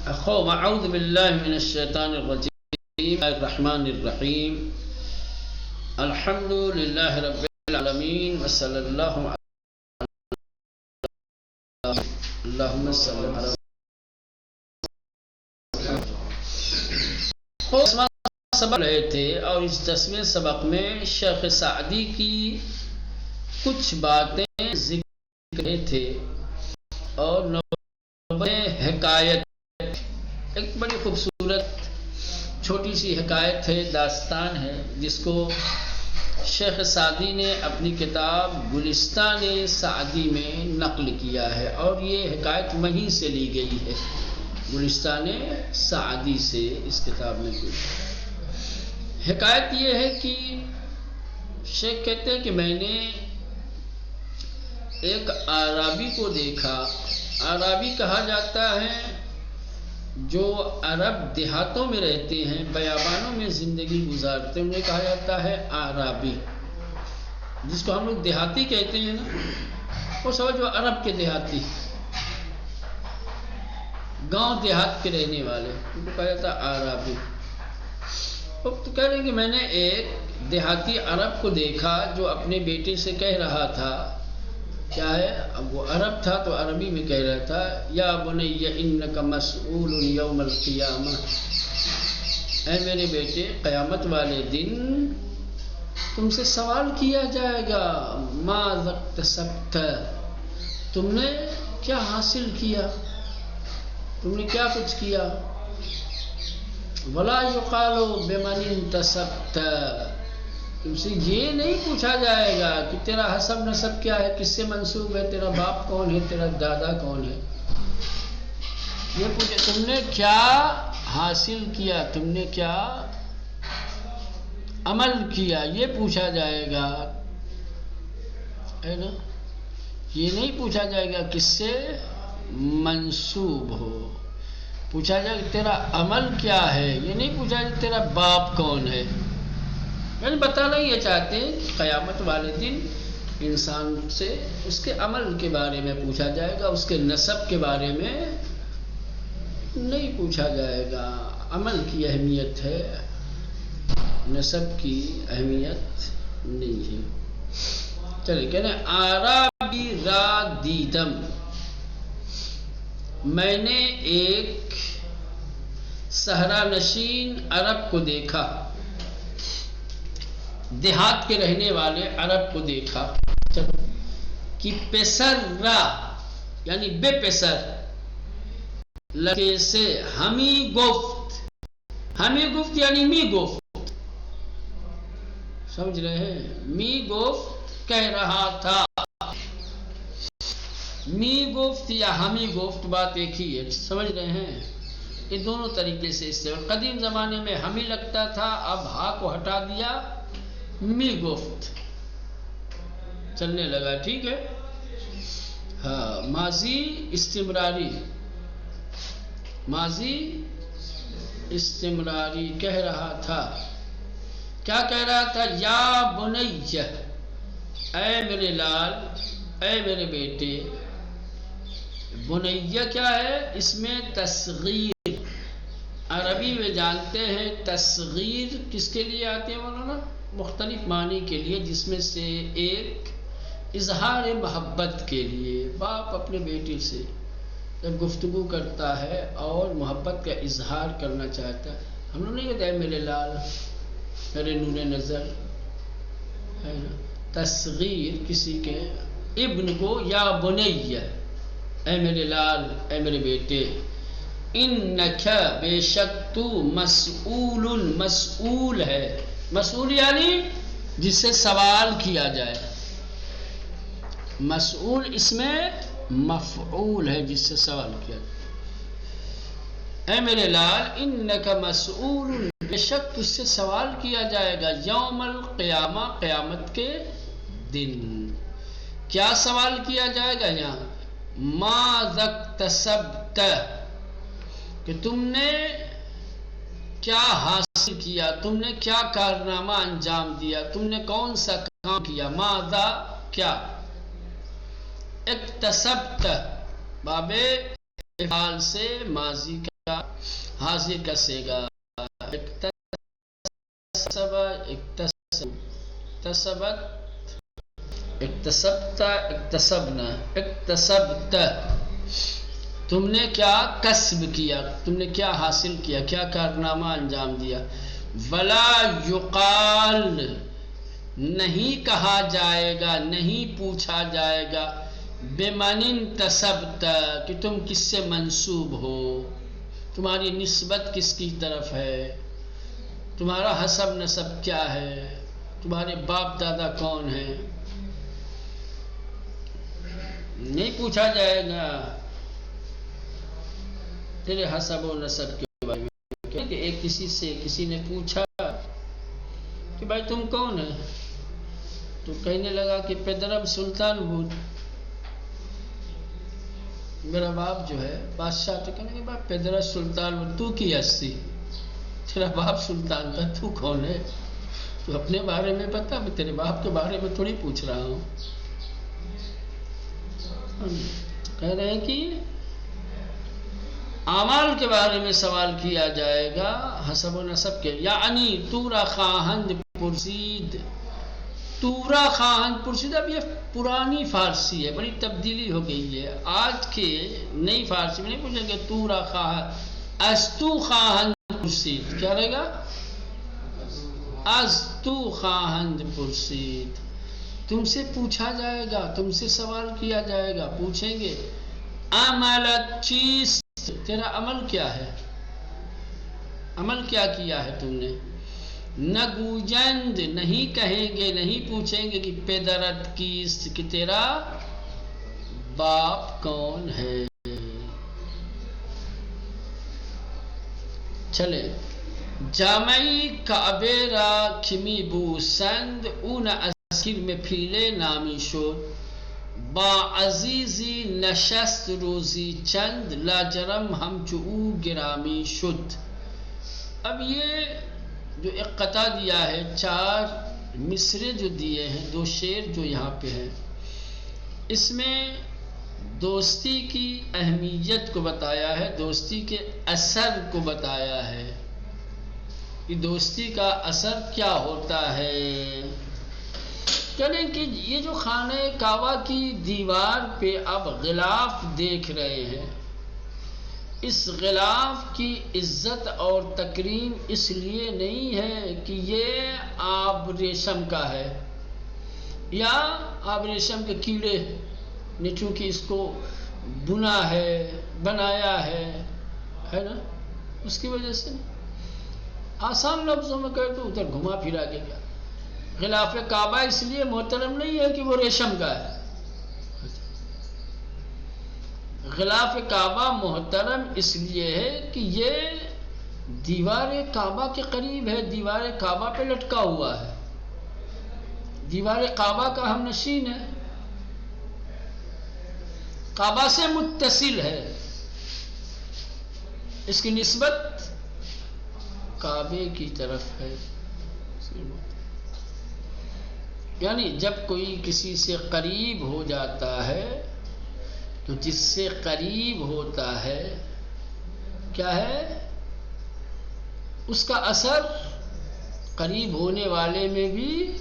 اعوذ باللہ من الشیطان الرجیم الرحمن الرحیم الحمد للہ رب العالمین وصلی اللہ اللہم صلی اللہ علیہ وسلم. سبق رہے تھے اور اس 10ویں سبق میں شیخ سعدی کی کچھ باتیں ذکر کرے تھے اور حکایت ایک بڑی خوبصورت چھوٹی سی حکایت ہے، داستان ہے، جس کو شیخ سعدی نے اپنی کتاب گلستان سعدی میں نقل کیا ہے اور یہ حکایت وہیں سے لی گئی ہے، گلستان سعدی سے اس کتاب میں گئی. حکایت یہ ہے کہ شیخ کہتے ہیں کہ میں نے ایک اعرابی کو دیکھا. اعرابی کہا جاتا ہے جو عرب دیہاتوں میں رہتے ہیں، بیابانوں میں زندگی گزارتے ہیں، انہیں کہا جاتا ہے اعرابی. جس کو ہم لوگ دیہاتی کہتے ہیں نا، وہ سمجھو عرب کے دیہاتی، گاؤں دیہات کے رہنے والے، ان کو کہا جاتا ہے اعرابی. تو کہہ رہے ہیں کہ میں نے ایک دیہاتی عرب کو دیکھا جو اپنے بیٹے سے کہہ رہا تھا، کیا ہے، اب وہ عرب تھا تو عربی میں کہہ رہا تھا، یا بنی انک مسئول یوم القیامہ، اے میرے بیٹے قیامت والے دن تم سے سوال کیا جائے گا، ماذا اکتسبت، تم نے کیا حاصل کیا، تم نے کیا کچھ کیا. ولا یقال بمن انتسبت، تم سے یہ نہیں پوچھا جائے گا کہ تیرا حسب نسب کیا ہے، کس سے منسوب ہے، تیرا باپ کون ہے، تیرا دادا کون ہے. یہ پوچھے تم نے کیا حاصل کیا، تم نے کیا عمل کیا، یہ پوچھا جائے گا، ہے نا. یہ نہیں پوچھا جائے گا کس سے منسوب ہو، پوچھا جائے گا تیرا عمل کیا ہے، یہ نہیں پوچھا جائے تیرا باپ کون ہے. یعنی بتانا یہ چاہتے ہیں کہ قیامت والے دن انسان سے اس کے عمل کے بارے میں پوچھا جائے گا، اس کے نسب کے بارے میں نہیں پوچھا جائے گا. عمل کی اہمیت ہے، نسب کی اہمیت نہیں ہے. چلے کہنے اعرابی را دیدم، میں نے ایک صحرا نشین عرب کو دیکھا، دیہات کے رہنے والے عرب کو دیکھا کہ پسر را یعنی بے پسر لڑکے سے ہمی گفت، ہمی گفت یعنی می گفت، سمجھ رہے ہیں، می گفت کہہ رہا تھا. می گفت یا ہمی گفت بات ایک ہی ہے، سمجھ رہے ہیں. یہ دونوں طریقے سے استعمال، قدیم زمانے میں ہمی لگتا تھا، اب ہا کو ہٹا دیا، می گفت چلنے لگا. ٹھیک ہے، ہاں، ماضی استمراری، ماضی استمراری کہہ رہا تھا. کیا کہہ رہا تھا، یا بنی، اے میرے لال، اے میرے بیٹے. بنیہ کیا ہے، اس میں تصغیر، عربی میں جانتے ہیں تصغیر کس کے لیے آتے ہیں مولانا، مختلف معنی کے لیے، جس میں سے ایک اظہار محبت کے لیے. باپ اپنے بیٹے سے جب گفتگو کرتا ہے اور محبت کا اظہار کرنا چاہتا ہے، ہم لوگ نہیں کہتے ہیں میرے لال، میرے نور نظر، ہے نا. تصغیر کسی کے ابن کو، یا بنی، اے میرے لال، اے میرے بیٹے. انک، بے شک تو، مسئول، مسئول ہے، مسئول یعنی جس سے سوال کیا جائے، مسئول اس میں مفعول ہے، جس سے سوال کیا جائے. اے میرے لال، انک مسئول، بے شک تجھ سے سوال کیا جائے گا، یوم القیامہ، قیامت کے دن. کیا سوال کیا جائے گا یہاں، ماذا اکتسبت، کہ تم نے کیا حاصل کیا، تم نے کیا کارنامہ انجام دیا، تم نے کون سا کام کیا. ماذا کیا، اکتسبت باب افعال سے ماضی کا کیا حاضر کسے گا؟ اکتسب، اکتسبت، اکتسبت، اکتسبنا، اکتسبت، تم نے کیا کسب کیا، تم نے کیا حاصل کیا، کیا کارنامہ انجام دیا۔ ولا یقال، نہیں کہا جائے گا، نہیں پوچھا جائے گا، بمن انتسبت، کہ تم کس سے منسوب ہو، تمہاری نسبت کس کی طرف ہے، تمہارا حسب نسب کیا ہے، تمہارے باپ دادا کون ہیں، نہیں پوچھا جائے گا تیرے حسب و نسب کے بارے میں۔ کہ ایک کسی نے پوچھا کہ بھائی تم کون ہے، تو کہنے لگا کہ پیدرم سلطان بود، میرا باپ جو ہے بادشاہ، تو کہنے کہ بھائی پیدرم سلطان بود، تو کی ہستی، تیرا باپ سلطان تھا، تو کون ہے، تو اپنے بارے میں بتا، میں تیرے باپ کے بارے میں تھوڑی پوچھ رہا ہوں۔ کہہ رہے ہیں کہ اعمال کے بارے میں سوال کیا جائے گا، حسب و نسب کے، یعنی تورا خواہند پرسید، تورا خواہند پرسید، اب یہ پرانی فارسی ہے، بڑی تبدیلی ہو گئی ہے، آج کے نئی فارسی میں نہیں پوچھیں گے تورا خواہند، استو خواہند پرسید، کیا رہے گا، استو خواہند پرسید، تم سے پوچھا جائے گا، تم سے سوال کیا جائے گا، پوچھیں گے عملت چیز، تیرا عمل کیا ہے، عمل کیا کیا ہے تم نے، نگوجند، نہیں کہیں گے، نہیں پوچھیں گے کہ پیدرت کیست، کہ تیرا باپ کون ہے۔ چلے جامعی کعبے را کمی بوسند، اون اسکر میں پھیلے نامی شد، با عزیزی نشست روزی چند، لاجرم ہمچو او گرامی شد۔ اب یہ جو ایک قطعہ دیا ہے، 4 مصرے جو دیے ہیں، 2 شعر جو یہاں پہ ہیں، اس میں دوستی کی اہمیت کو بتایا ہے، دوستی کے اثر کو بتایا ہے کہ دوستی کا اثر کیا ہوتا ہے۔ چلیں کہ یہ جو خانہ کعبہ کی دیوار پہ اب غلاف دیکھ رہے ہیں، اس غلاف کی عزت اور تکریم اس لیے نہیں ہے کہ یہ آب ریشم کا ہے، یا آب ریشم کے کیڑے نے چونکہ اس کو بنا ہے، بنایا ہے نا، اس کی وجہ سے آسان لفظوں میں کہے تو ادھر گھما پھرا کے کیا، غلاف کعبہ اس لیے محترم نہیں ہے کہ وہ ریشم کا ہے، غلاف کعبہ محترم اس لیے ہے کہ یہ دیوار کعبہ کے قریب ہے، دیوار کعبہ پہ لٹکا ہوا ہے، دیوار کعبہ کا ہم نشین ہے، کعبہ سے متصل ہے، اس کی نسبت کعبے کی طرف ہے۔ یعنی جب کوئی کسی سے قریب ہو جاتا ہے تو جس سے قریب ہوتا ہے کیا ہے، اس کا اثر قریب ہونے والے میں بھی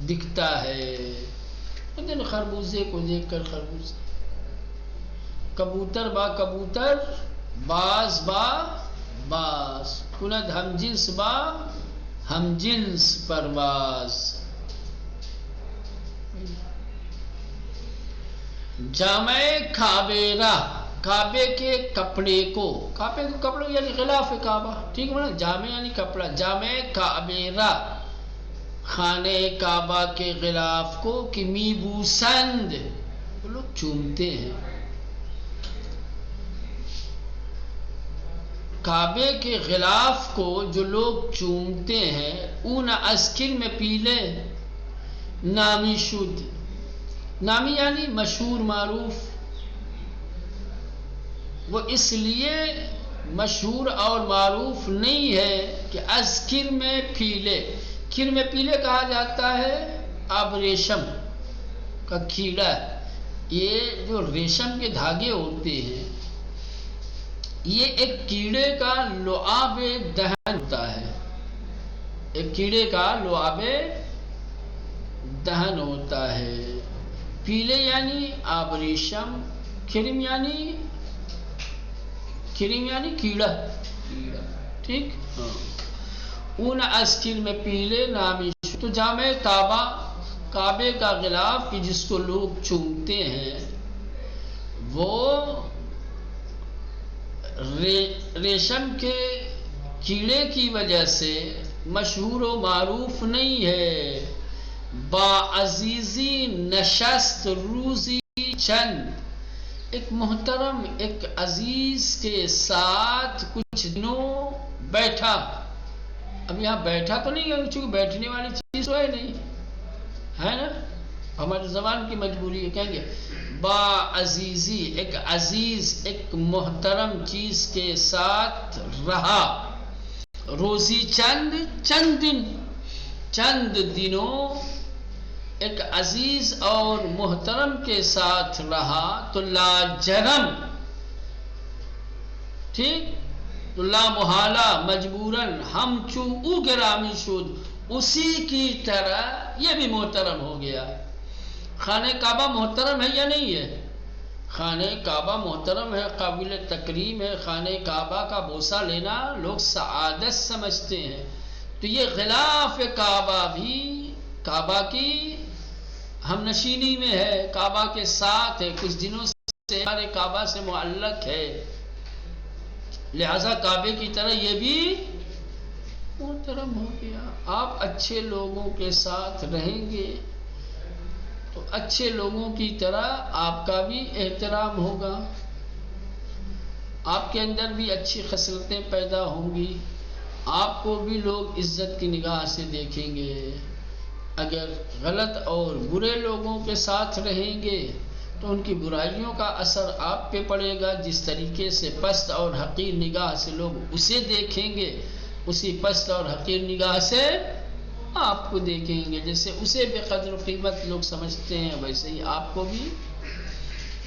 دکھتا ہے۔ خربوزے کو دیکھ کر خربوزہ، کبوتر با کبوتر، باز با باز، کند ہم جنس با ہم جنس پرواز۔ جامع کعبے را، کعبے کے کپڑے کو، کعبے کو کپڑے یعنی غلاف کعبہ، ٹھیک ہے نا، جامع یعنی کپڑا، جامع کعبے را، خانہ کعبہ کے غلاف کو، کہ می بوسند، وہ لوگ چومتے ہیں، کعبے کے غلاف کو جو لوگ چومتے ہیں، اون اسکر میں پیلے نامی شد، نامی یعنی مشہور معروف، وہ اس لیے مشہور اور معروف نہیں ہے کہ از کر میں پھیلے، کر میں پیلے کہا جاتا ہے آب ریشم کا کیڑا، یہ جو ریشم کے دھاگے ہوتے ہیں یہ ایک کیڑے کا لعاب دہن ہوتا ہے، ایک کیڑے کا لعاب دہن ہوتا ہے. پیلے یعنی آبریشم، کریم یعنی کیڑا، ٹھیک. اون اسکل میں پیلے نامی. تو جامع کعبہ، کعبے کا غلاف کی جس کو لوگ چومتے ہیں وہ ریشم کے کیڑے کی وجہ سے مشہور و معروف نہیں ہے. با عزیزی نشست روزی چند، ایک محترم ایک عزیز کے ساتھ کچھ دنوں بیٹھا. اب یہاں بیٹھا تو نہیں ہے چونکہ بیٹھنے والی چیز تو ہے نہیں، ہے نا، ہماری زبان کی مجبوری ہے. کہیں گے با عزیزی، ایک عزیز ایک محترم چیز کے ساتھ رہا. روزی چند دن، چند دنوں ایک عزیز اور محترم کے ساتھ رہا. تو لا جرم، ٹھیک، تو لا محالہ مجبوراً ہم چو او گرامی شد، اسی کی طرح یہ بھی محترم ہو گیا. خانہ کعبہ محترم ہے یا نہیں ہے؟ خانہ کعبہ محترم ہے، قابل تکریم ہے. خانہ کعبہ کا بوسہ لینا لوگ سعادت سمجھتے ہیں. تو یہ غلاف کعبہ بھی کعبہ کی ہم نشینی میں ہے، کعبہ کے ساتھ ہے، کچھ دنوں سے ہمارے کعبہ سے معلق ہے. لہذا کعبے کی طرح یہ بھی محترم ہو گیا. آپ اچھے لوگوں کے ساتھ رہیں گے تو اچھے لوگوں کی طرح آپ کا بھی احترام ہوگا، آپ کے اندر بھی اچھی خصلتیں پیدا ہوں گی، آپ کو بھی لوگ عزت کی نگاہ سے دیکھیں گے. اگر غلط اور برے لوگوں کے ساتھ رہیں گے تو ان کی برائیوں کا اثر آپ پہ پڑے گا. جس طریقے سے پست اور حقیر نگاہ سے لوگ اسے دیکھیں گے، اسی پست اور حقیر نگاہ سے آپ کو دیکھیں گے. جیسے اسے بے قدر و قیمت لوگ سمجھتے ہیں ویسے ہی آپ کو بھی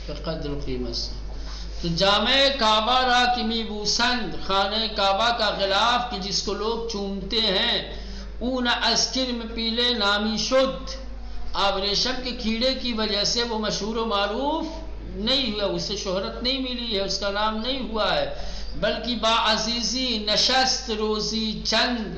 بے قدر و قیمت سے. تو جامع کعبہ را کمی بوسند، خانہ کعبہ کا غلاف کی جس کو لوگ چومتے ہیں. اون اسکر میں پیلے نامی شد، آب ریشم کے کیڑے کی وجہ سے وہ مشہور و معروف نہیں ہوا، اسے شہرت نہیں ملی ہے، اس کا نام نہیں ہوا ہے. بلکہ با عزیزی نشست روزی چند،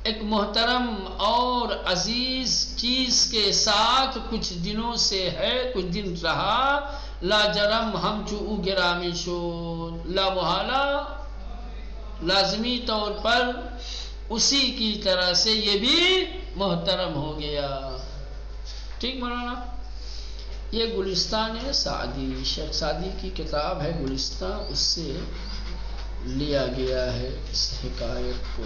ایک محترم اور عزیز چیز کے ساتھ کچھ دنوں سے ہے، کچھ دن رہا. لا جرم ہم چو او گرامی شد، لا محالہ لازمی طور پر اسی کی طرح سے یہ بھی محترم ہو گیا. ٹھیک مولانا. یہ گلستان ہے سعدی، شیخ سعدی کی کتاب ہے گلستان، اس سے لیا گیا ہے اس حکایت کو.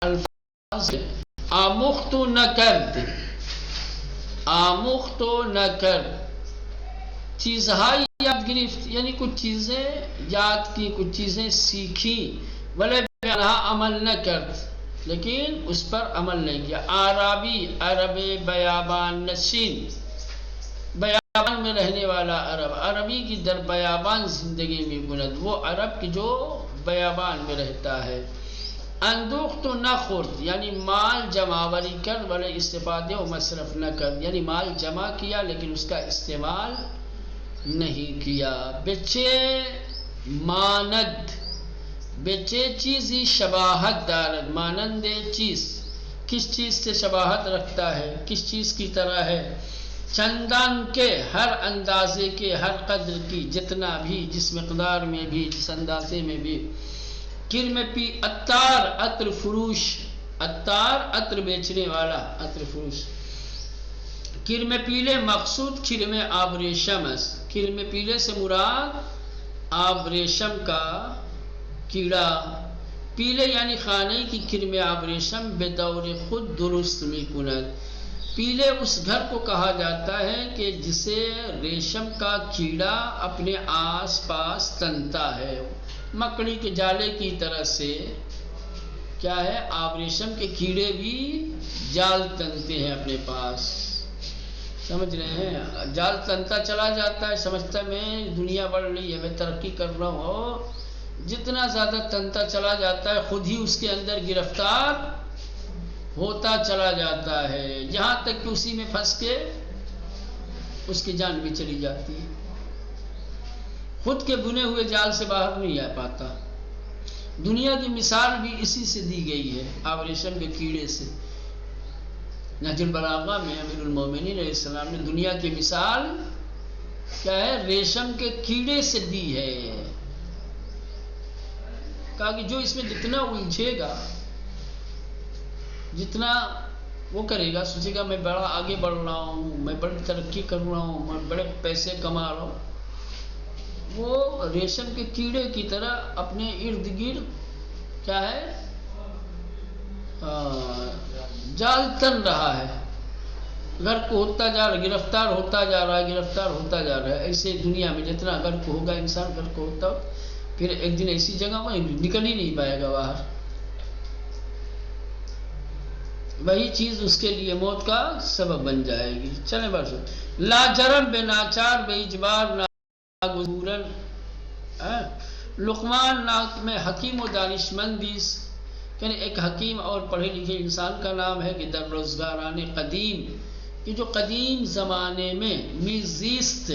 الفاظ آموخت و نکرد، آموخت و نکرد، چیزہائی یاد گرفت یعنی کچھ چیزیں یاد کی، کچھ چیزیں سیکھی. ولی بیانہا عمل نہ کرد، لیکن اس پر عمل نہیں کیا. عربی، عرب بیابان نشین، بیابان میں رہنے والا عرب، عربی کی در بیابان زندگی میں گند، وہ عرب کی جو بیابان میں رہتا ہے. اندوخت و نہ خورد یعنی مال جمع کر، ولی استفادے و مصرف نہ کر، یعنی مال جمع کیا لیکن اس کا استعمال نہیں کیا. بچے ماند، بچے چیزی شباہت دارد، مانند چیز، کس چیز سے شباہت رکھتا ہے، کس چیز کی طرح ہے. چندان کے، ہر اندازے کے، ہر قدر کی، جتنا بھی، جس مقدار میں بھی، جس اندازے میں بھی. کرم پی عطار، عطر فروش، عطار عطر بیچنے والا، عطر فروش. کرم پیلے مقصود کرم آب ریشم است. کرم پیلے سے مراد آب ریشم کا کیڑا. پیلے یعنی خانے کی کرم آب ریشم بے دور خود درست می کند. پیلے اس گھر کو کہا جاتا ہے کہ جسے ریشم کا کیڑا اپنے آس پاس تنتا ہے، مکڑی کے جالے کی طرح سے کیا ہے، آپ ریشم کے کیڑے بھی جال تنتے ہیں اپنے پاس، سمجھ رہے ہیں؟ جال تنتا چلا جاتا ہے، سمجھتا ہے میں دنیا بڑھ رہی ہے، میں ترقی کر رہا ہوں، جتنا زیادہ تنتا چلا جاتا ہے خود ہی اس کے اندر گرفتار ہوتا چلا جاتا ہے، یہاں تک کہ اسی میں پھنس کے اس کی جان بھی چلی جاتی ہے، خود کے بنے ہوئے جال سے باہر نہیں آ پاتا۔ دنیا کی مثال بھی اسی سے دی گئی ہے، آپ ریشم کے کیڑے سے۔ نہج البلاغہ میں امیر المومنین علیہ السلام نے دنیا کی مثال کیا ہے، ریشم کے کیڑے سے دی ہے، کہا کہ جو اس میں جتنا الجھے گا، جتنا وہ کرے گا، سوچے گا میں بڑا آگے بڑھ رہا ہوں، میں بڑی ترقی کر رہا ہوں، میں بڑے پیسے کما رہا ہوں، وہ ریشم کے کیڑے کی طرح اپنے ارد گرد کیا ہے، جال تن رہا ہے، غرق ہوتا جا رہا ہے، گرفتار ہوتا جا رہا ہے، گرفتار ہوتا جا رہا ہے۔ ایسے دنیا میں جتنا غرق ہوگا انسان، غرق ہوتا ہو، پھر ایک دن ایسی جگہ میں نکل ہی نہیں پائے گا باہر، وہی چیز اس کے لیے موت کا سبب بن جائے گی۔ چلیں بس، لا جرم بے ناچار بے اجبار ناگزورن، لقمان ناک میں حکیم و دانشمندیس، یعنی ایک حکیم اور پڑھے لکھے انسان کا نام ہے کہ در روزگاران قدیم، کہ جو قدیم زمانے میں میزیست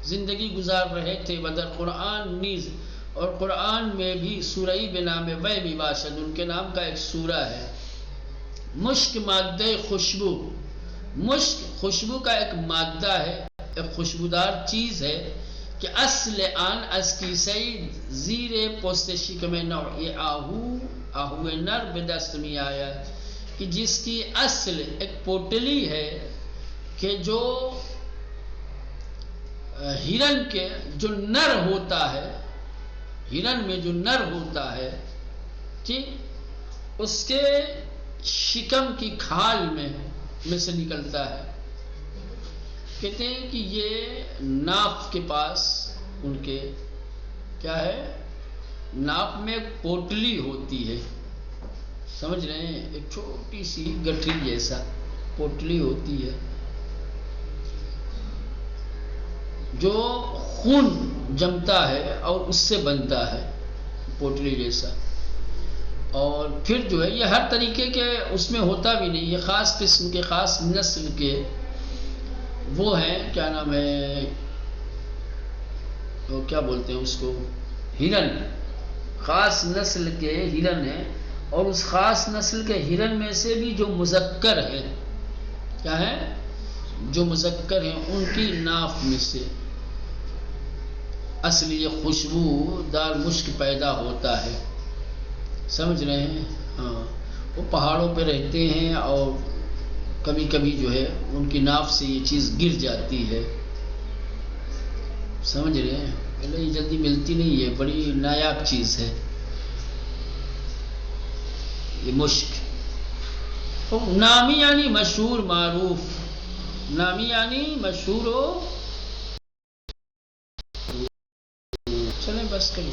زندگی گزار رہے تھے، بدر قرآن نیز، اور قرآن میں بھی سورہ بنام ویمی باشد، ان کے نام کا ایک سورہ ہے۔ مشک مادہ خوشبو، مشک خوشبو کا ایک مادہ ہے، ایک خوشبودار چیز ہے کہ اصل آن از کی سید زیر پوست شکم نوع آہو نر به دست می آید، کہ جس کی اصل ایک پوٹلی ہے کہ جو ہرن کے جو نر ہوتا ہے، ہرن میں جو نر ہوتا ہے، ٹھیک، اس کے شکم کی کھال میں سے نکلتا ہے۔ کہتے ہیں کہ یہ ناف کے پاس ان کے کیا ہے، ناف میں ایک پوٹلی ہوتی ہے، سمجھ رہے ہیں، ایک چھوٹی سی گٹھری جیسا پوٹلی ہوتی ہے، جو خون جمتا ہے اور اس سے بنتا ہے پوٹلی جیسا، اور پھر جو ہے یہ ہر طریقے کے اس میں ہوتا بھی نہیں، یہ خاص قسم کے، خاص نسل کے وہ ہیں، کیا نام ہے، وہ کیا بولتے ہیں اس کو، ہرن، خاص نسل کے ہرن ہیں، اور اس خاص نسل کے ہرن میں سے بھی جو مذکر ہے، کیا ہے، جو مذکر ہیں، ان کی ناف میں سے اصلی یہ خوشبو دار مشک پیدا ہوتا ہے، سمجھ رہے ہیں؟ ہاں، وہ پہاڑوں پہ رہتے ہیں اور کبھی کبھی جو ہے ان کی ناف سے یہ چیز گر جاتی ہے، سمجھ رہے ہیں؟ پہلے یہ جلدی ملتی نہیں ہے، بڑی نایاب چیز ہے یہ مشک۔ نامی یعنی مشہور، معروف، نامی یعنی مشہور ہو۔ چلیں بس کریں،